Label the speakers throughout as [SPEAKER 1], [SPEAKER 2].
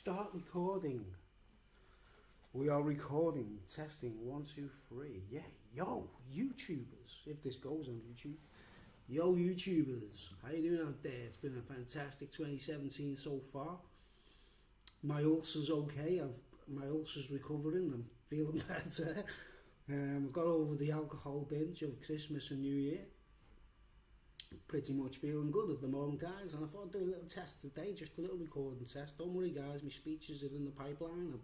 [SPEAKER 1] Start recording. We are recording. Testing. 1, 2, 3. Yeah. Yo, YouTubers. If this goes on YouTube. Yo, YouTubers. How you doing out there? It's been a fantastic 2017 so far. My ulcer's okay. My ulcer's recovering. I'm feeling better. I've got over the alcohol binge of Christmas and New Year. Pretty much feeling good at the moment, guys, and I thought I'd do a little test today, just a little recording test. Don't worry, guys, my speeches are in the pipeline.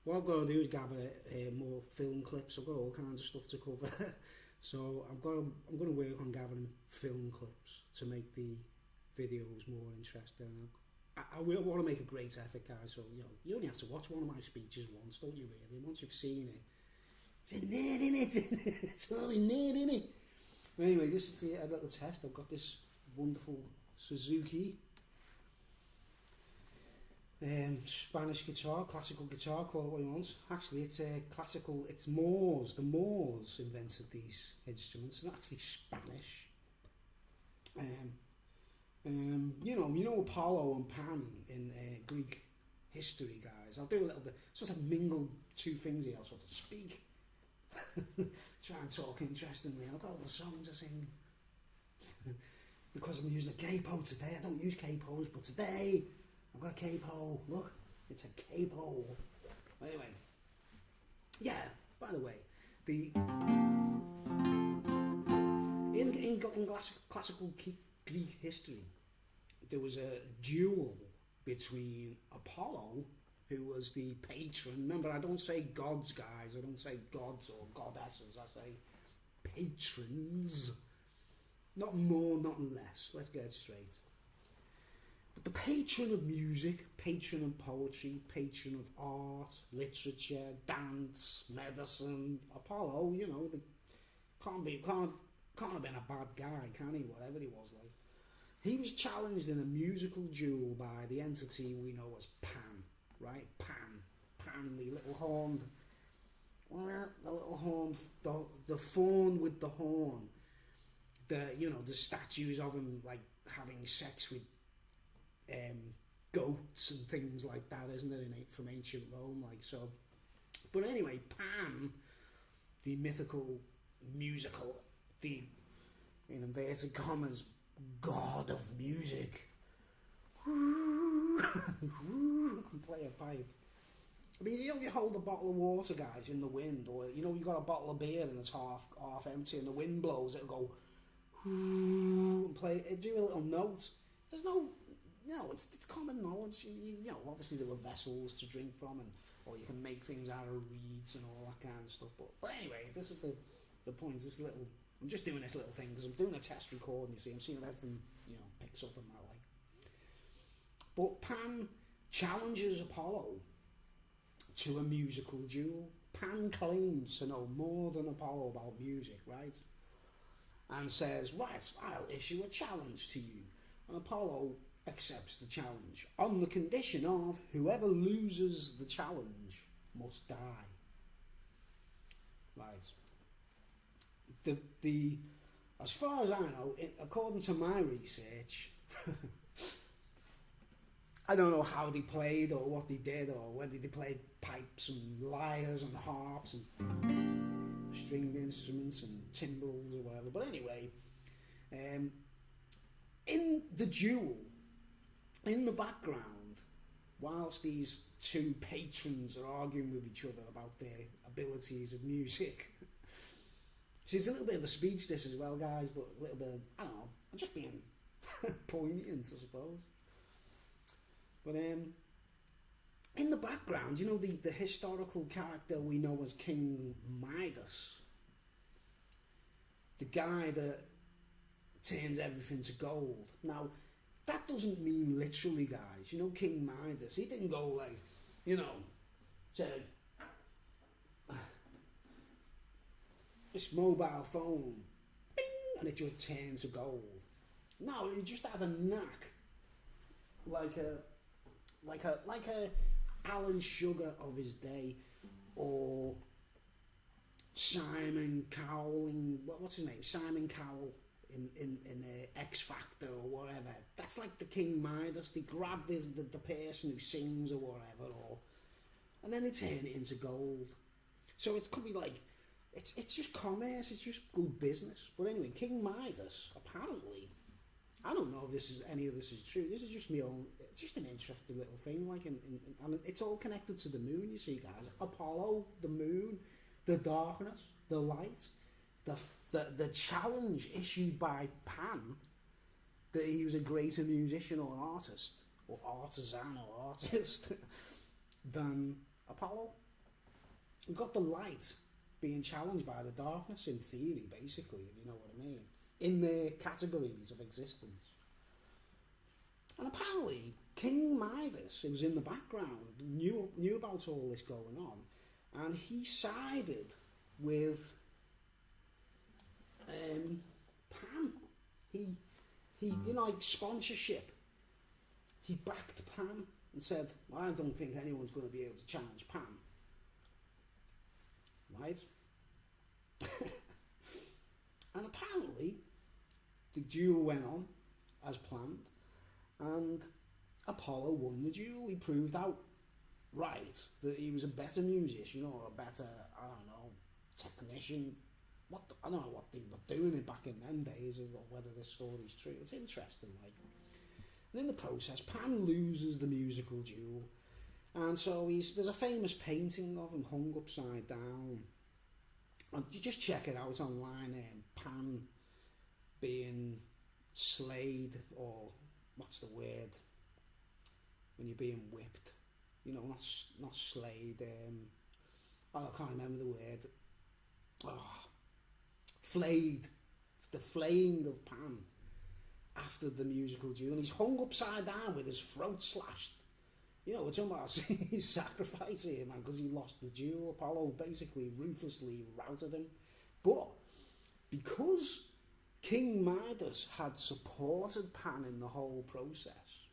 [SPEAKER 1] What I've got to do is gather more film clips. I've got all kinds of stuff to cover. So I'm going to work on gathering film clips to make the videos more interesting. I really want to make a great effort, guys, so you only have to watch one of my speeches once, don't you really? Once you've seen it, it's in there, innit? It's all in there, innit? Anyway, this is a little test. I've got this wonderful Suzuki Spanish guitar, classical guitar, call it what you want. Actually, it's classical. It's Moors. The Moors invented these instruments. They're actually Spanish. You know Apollo and Pan in Greek history, guys. I'll do a little bit, sort of mingle two things here, so to speak. Try and talk interestingly. I've got all the songs to sing. Because I'm using a capo today. I don't use capos, but today I've got a capo. Look, it's a capo. Anyway, yeah. By the way, in classical Greek history, there was a duel between Apollo, who was the patron. Remember, I don't say gods, guys. I don't say gods or goddesses. I say patrons. Not more, not less. Let's get it straight. But the patron of music, patron of poetry, patron of art, literature, dance, medicine, Apollo, can't have been a bad guy, can he? Whatever he was like. He was challenged in a musical duel by the entity we know as Pan. Right, Pan, the little horned, the faun with the horn. The statues of him like having sex with goats and things like that, isn't it? From ancient Rome, like so. But anyway, Pan, the mythical, musical, the in inverted commas, god of music. Play a pipe. I mean, you hold a bottle of water, guys, in the wind, or you got a bottle of beer and it's half empty, and the wind blows, it'll go and play. It do a little note. There's it's common knowledge. Obviously there were vessels to drink from, or you can make things out of reeds and all that kind of stuff. But anyway, this is the point. I'm just doing this little thing because I'm doing a test recording. You see, I'm seeing if everything picks up in my life. But Pan challenges Apollo to a musical duel. Pan claims to know more than Apollo about music, right? And says, right, I'll issue a challenge to you. And Apollo accepts the challenge on the condition of whoever loses the challenge must die. Right. As far as I know, according to my research, I don't know how they played or what they did, or whether they played pipes and lyres and harps and stringed instruments and timbrels or whatever. But anyway, in the duel, in the background, whilst these two patrons are arguing with each other about their abilities of music. See, it's a little bit of a speech this as well, guys, but a little bit, I don't know, I'm just being poignant, I suppose. But in the background, the historical character we know as King Midas, the guy that turns everything to gold. Now, that doesn't mean literally, guys. King Midas, he didn't go like, said, this mobile phone, bing, and it just turned to gold. No, he just had a knack, like a Alan Sugar of his day, or Simon Cowell. What's his name? Simon Cowell in X Factor or whatever. That's like the King Midas. They grab the person who sings or whatever, and then they turn it into gold. So it could be like, it's just commerce, it's just good business. But anyway, King Midas, apparently, I don't know if any of this is true. This is just my own. It's just an interesting little thing, like, and it's all connected to the moon. You see, guys, Apollo, the moon, the darkness, the light, the challenge issued by Pan that he was a greater musician or artist or artisan or artist than Apollo. We've got the light being challenged by the darkness, in theory, basically, if you know what I mean, in their categories of existence. And apparently, King Midas, who was in the background, knew about all this going on, and he sided with Pan. He like sponsorship. He backed Pan and said, well, I don't think anyone's going to be able to challenge Pan. Right? And apparently, the duel went on as planned, and Apollo won the duel. He proved out right that he was a better musician or a better, I don't know, technician. I don't know what they were doing back in them days, or whether this story's true. It's interesting, like. And in the process, Pan loses the musical duel, and so there's a famous painting of him hung upside down. And you just check it out online. Pan being slayed, or what's the word when you're being whipped? You know, not slayed. I can't remember the word. Flayed. The flaying of Pan after the musical duel, and he's hung upside down with his throat slashed. You know, it's almost his sacrifice here, man, because he lost the duel. Apollo basically ruthlessly routed him. But because King Midas had supported Pan in the whole process,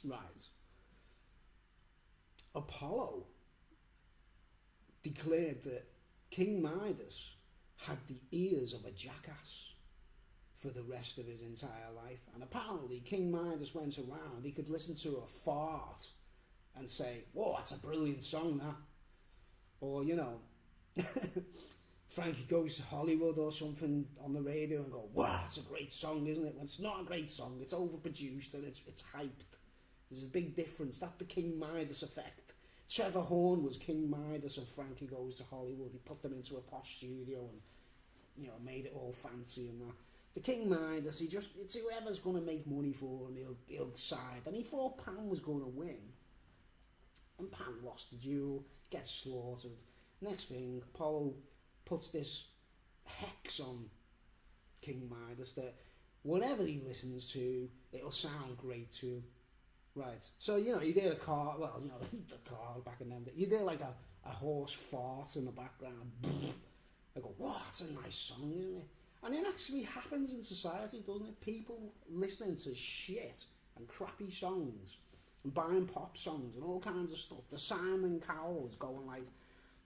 [SPEAKER 1] right, Apollo declared that King Midas had the ears of a jackass for the rest of his entire life. And apparently King Midas went around, he could listen to a fart and say, whoa, that's a brilliant song, that. Or, you know, Frankie Goes to Hollywood or something on the radio and go, wow, that's a great song, isn't it? When it's not a great song, it's overproduced and it's hyped. There's a big difference. That's the King Midas effect. Trevor Horn was King Midas of Frankie Goes to Hollywood. He put them into a posh studio and, you know, made it all fancy and that. The King Midas, it's whoever's going to make money for him, he'll side. And he thought Pan was going to win. And Pan lost the duel, gets slaughtered. Next thing, Apollo puts this hex on King Midas that whatever he listens to, it'll sound great to him. Right. So, you know, you did a car, well, you know, the car back in them days. You did like a horse fart in the background. I go, wow, that's a nice song, isn't it? And it actually happens in society, doesn't it? People listening to shit and crappy songs and buying pop songs and all kinds of stuff. The Simon Cowell's going like,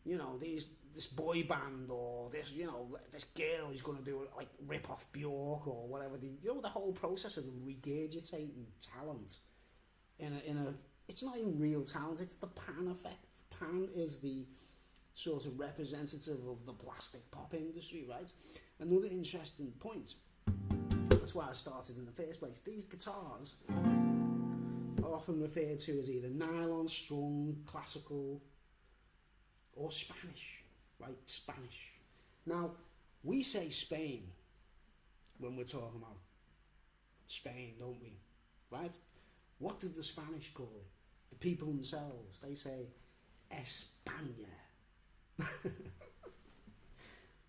[SPEAKER 1] you know, this boy band or this, you know, this girl is going to do like rip off Bjork or whatever. You know, the whole process of them regurgitating talent in a it's not even real talent. It's the Pan effect. Pan is the sort of representative of the plastic pop industry, right? Another interesting point, that's why I started in the first place, these guitars are often referred to as either nylon strung, classical, or Spanish, right? Spanish. Now, we say Spain when we're talking about Spain, don't we? Right? What did the Spanish call it? The people themselves, they say España.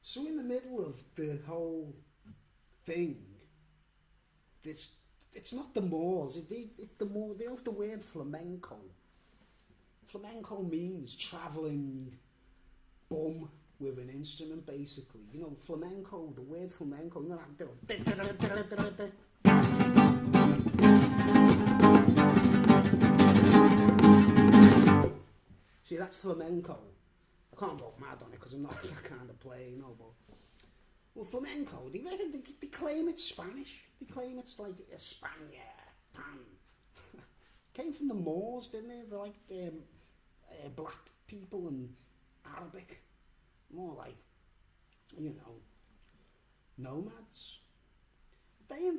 [SPEAKER 1] So in the middle of the whole thing, it's not the Moors, it's the Moors. They have the word flamenco. Flamenco means travelling bum with an instrument, basically. You know, flamenco, the word flamenco, you know that. See, that's flamenco. I can't go mad on it because I'm not that kind of player, you know, but Well, flamenco, they reckon they claim it's Spanish. They claim it's like España, pan. Came from the Moors, didn't they? They're like black people and Arabic. More like, you know, nomads. They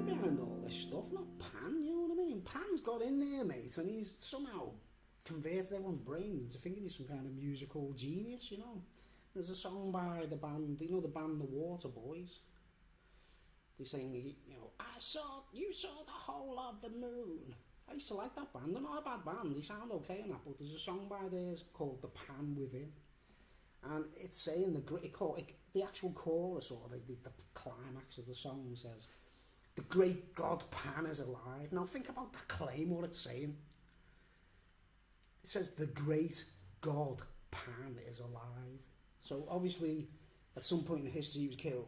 [SPEAKER 1] behind all this stuff, not Pan, you know what I mean? Pan's got in there, mate, and he's somehow converted everyone's brains into thinking he's some kind of musical genius, you know? There's a song by the band, you know the band The Water Boys? They sing, you know, you saw the whole of the moon. I used to like that band. They're not a bad band, they sound okay in that, but there's a song by theirs called The Pan Within. And it's saying the actual chorus or the climax of the song says, the great god Pan is alive. Now think about that claim, what it's saying. It says the great god Pan is alive. So obviously at some point in history he was killed.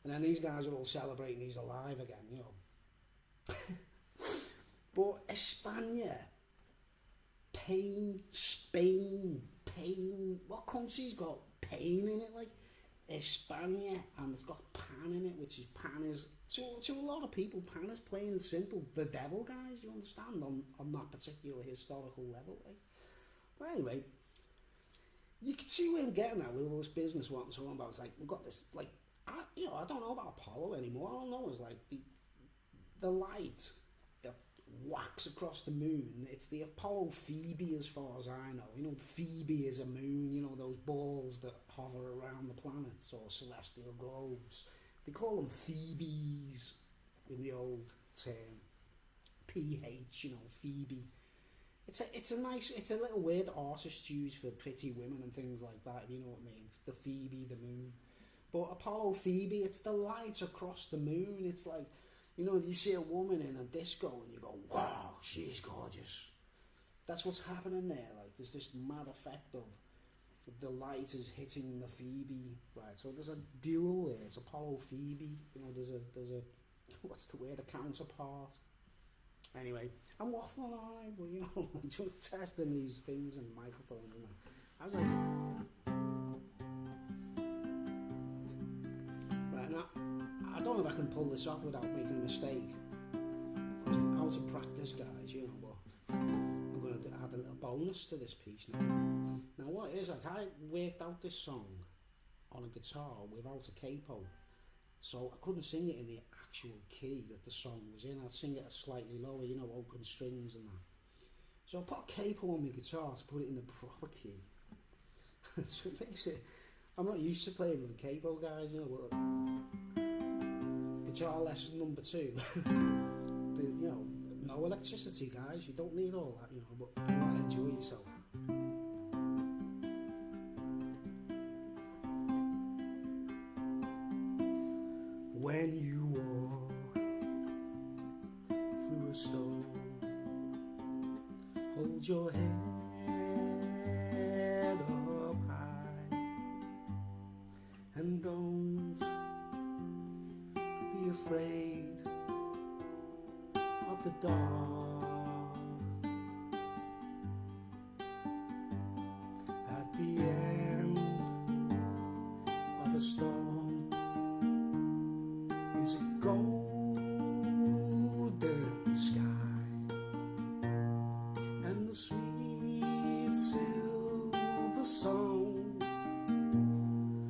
[SPEAKER 1] And then these guys are all celebrating he's alive again, you know. But España, Spain, what country's got pain in it? Like España, and it's got pan in it, which is pan is to a lot of people, pan is plain and simple the devil, guys, you understand, on that particular historical level, like. But anyway, you can see where I'm getting at with all this business what I'm talking about. It's like we've got this, like, I don't know about Apollo anymore. All I know is like the light that whacks across the moon. It's the Apollo Phoebe, as far as I know. You know, Phoebe is a moon. You know, those balls that hover around the planets or celestial globes. They call them Phoebes in the old term. PH, you know, Phoebe. It's a little word artists use for pretty women and things like that. You know what I mean? The Phoebe, the moon. But Apollo Phoebe, it's the light across the moon. It's like, you know, if you see a woman in a disco and you go, wow, she's gorgeous. That's what's happening there. Like, there's this mad effect of the light is hitting the Phoebe, right? So there's a dual there. It's Apollo Phoebe. You know, there's a what's the word? A counterpart. Anyway, I'm waffling on, but you know, I'm just testing these things and microphones. And I was like, right now, I don't know if I can pull this off without making a mistake. I'm out of practice, guys, you know, but I'm going to add a little bonus to this piece now. Now, what it is, like, I worked out this song on a guitar without a capo, so I couldn't sing it in the actual key that the song was in. I'd sing it slightly lower, you know, open strings and that. So I put a capo on my guitar to put it in the proper key. So it makes it, I'm not used to playing with a capo, guys, you know, but guitar lesson number 2. You know, no electricity, guys, you don't need all that, you know, but you want to enjoy yourself. When you walk through a storm, hold your head up high, and don't be afraid of the dark. At the end of a storm is a golden sky and the sweet silver song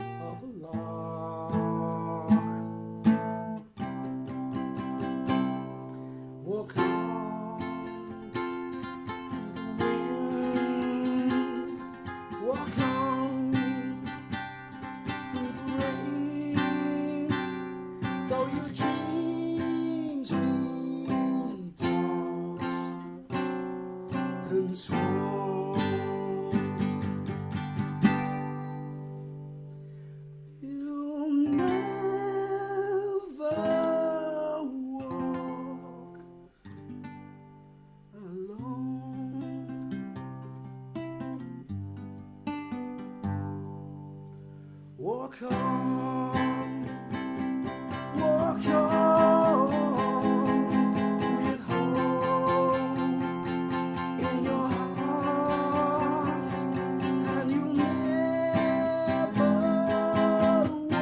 [SPEAKER 1] of a lark. Walk on through the wind, walk on through the rain. Though your dreams be tossed and torn, you'll never walk alone. Walk on. Walk on with hope in your heart, and you'll never walk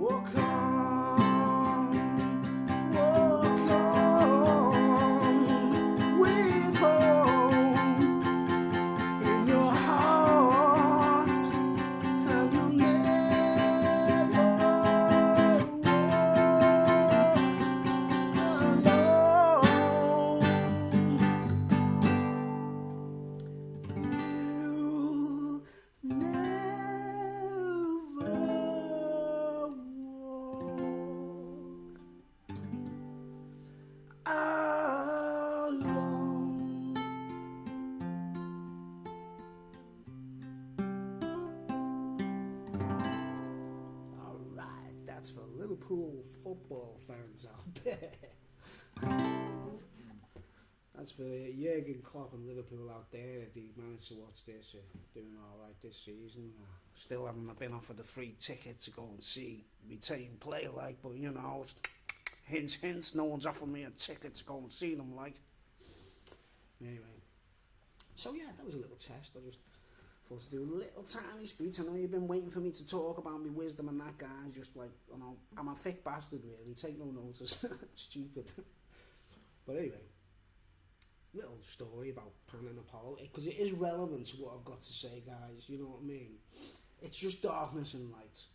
[SPEAKER 1] Walk on with hope in your heart, and you'll never walk alone. You'll never walk alone. Alright, that's for Liverpool football fans out there. That's for Jurgen Klopp and Liverpool out there. If they managed to watch this, doing alright this season. Still haven't been offered a free ticket to go and see my team play, like, but you know, hints, hints, no one's offered me a ticket to go and see them, like. Anyway, so yeah, that was a little test. I just thought to do a little tiny speech. I know you've been waiting for me to talk about my wisdom and that, guys. Just like, you know, I'm a thick bastard, really. Take no notice. Stupid. But anyway, little story about Pan and Apollo, because it is relevant to what I've got to say, guys. You know what I mean? It's just darkness and light.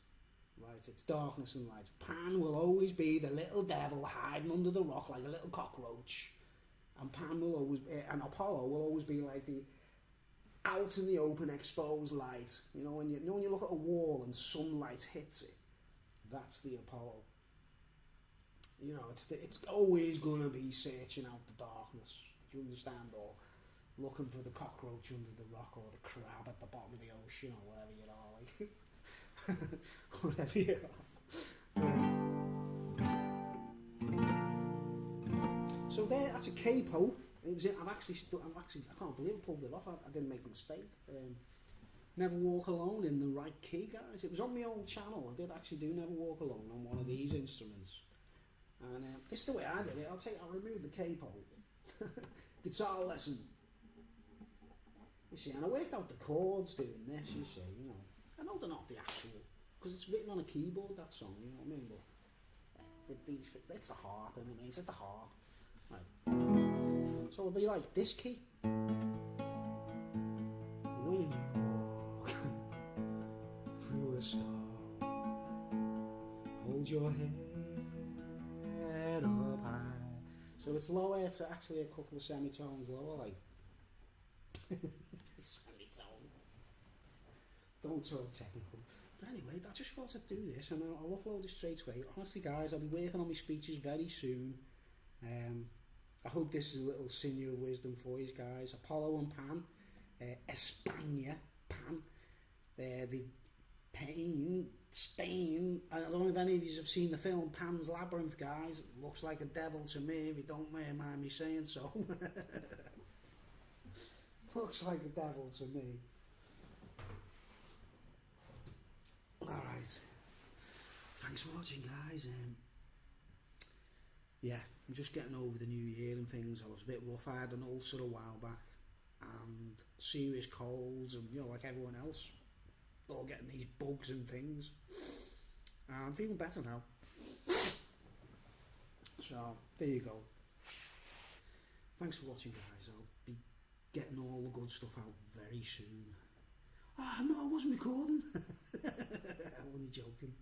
[SPEAKER 1] Right, it's darkness and light. Pan will always be the little devil hiding under the rock like a little cockroach, and Pan will always, and Apollo will always be like the out in the open, exposed light. You know when you look at a wall and sunlight hits it, that's the Apollo. You know, it's always gonna be searching out the darkness. Do you understand? Or looking for the cockroach under the rock, or the crab at the bottom of the ocean, or whatever you know, like. Whatever you are. So there, that's a capo. It was. I can't believe I pulled it off. I didn't make a mistake. Never Walk Alone in the right key, guys. It was on my old channel. I did actually do Never Walk Alone on one of these instruments. And this is the way I did it. I'll remove the capo. Guitar lesson. You see, and I worked out the chords doing this, you see, you know. I know they're not the actual, because it's written on a keyboard, that song, you know what I mean, but it's the harp, I mean, it's the harp. Right. So it'll be like this key. When you walk through a storm, hold your head up high. So it's lower, it's actually a couple of semitones lower, like. Semitone. Don't talk technical. But anyway, I just thought I'd do this, and I'll upload it straight away. Honestly, guys, I'll be working on my speeches very soon. I hope this is a little sinew of wisdom for you guys. Apollo and Pan, España, Pan, the Spain. I don't know if any of you have seen the film Pan's Labyrinth, guys. It looks like a devil to me, if you don't mind me saying so. Looks like a devil to me. Alright. Thanks for watching, guys. Yeah, I'm just getting over the new year and things. I was a bit rough. I had an ulcer a while back, and serious colds, and you know, like everyone else, all getting these bugs and things. And I'm feeling better now. So there you go. Thanks for watching, guys. I'll be getting all the good stuff out very soon. Ah, no, I wasn't recording. I'm only joking.